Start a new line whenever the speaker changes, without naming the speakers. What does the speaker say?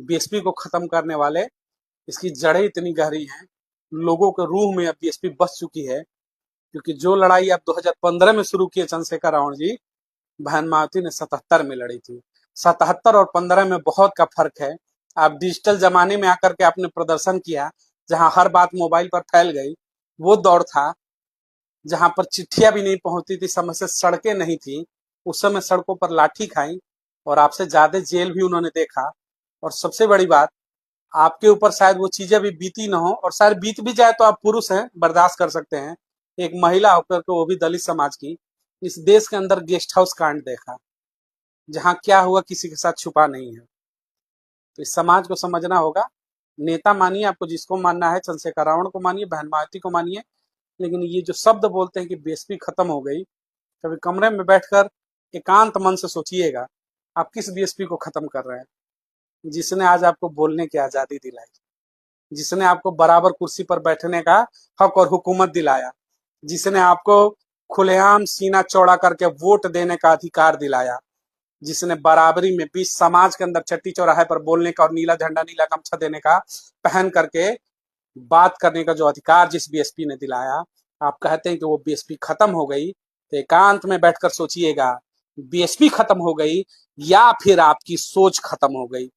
BSP को खत्म करने वाले, इसकी जड़ें इतनी गहरी हैं, लोगों के रूह में अब बीएसपी बस चुकी है। क्योंकि जो लड़ाई आप 2015 में शुरू किए चंद्रशेखर रावण जी, बहन मायावती ने 77 में लड़ी थी। 77 और 15 में बहुत का फर्क है। आप डिजिटल जमाने में आकर के आपने प्रदर्शन किया, जहां हर बात मोबाइल पर फैल गई। वो दौर था जहां पर चिट्ठियां भी नहीं पहुंचती थी, समय से सड़कें नहीं थी। उस समय सड़कों पर लाठी खाई और आपसे ज्यादा जेल भी उन्होंने देखा। और सबसे बड़ी बात, आपके ऊपर शायद वो चीजें भी बीती ना हो, और शायद बीत भी जाए तो आप पुरुष हैं, बर्दाश्त कर सकते हैं। एक महिला होकर के, वो भी दलित समाज की, इस देश के अंदर गेस्ट हाउस कांड देखा, जहां क्या हुआ किसी के साथ छुपा नहीं है। तो इस समाज को समझना होगा। नेता मानिए, आपको जिसको मानना है, चंद्रशेखर रावण को मानिए, बहन मायावती को मानिए, लेकिन ये जो शब्द बोलते हैं कि बीएसपी खत्म हो गई, कभी कमरे में बैठकर एकांत मन से सोचिएगा, आप किस बीएसपी को खत्म कर रहे हैं, जिसने आज आपको बोलने की आजादी दिलाई, जिसने आपको बराबर कुर्सी पर बैठने का हक और हुकूमत दिलाया, जिसने आपको खुलेआम सीना चौड़ा करके वोट देने का अधिकार दिलाया, जिसने बराबरी में बीच समाज के अंदर चट्टी चौराहे पर बोलने का और नीला झंडा नीला गमछा देने का, पहन करके बात करने का जो अधिकार जिस बीएसपी ने दिलाया, आप कहते हैं कि वो बीएसपी खत्म हो गई, तो एकांत में बैठकर सोचिएगा, बीएसपी खत्म हो गई या फिर आपकी सोच खत्म हो गई।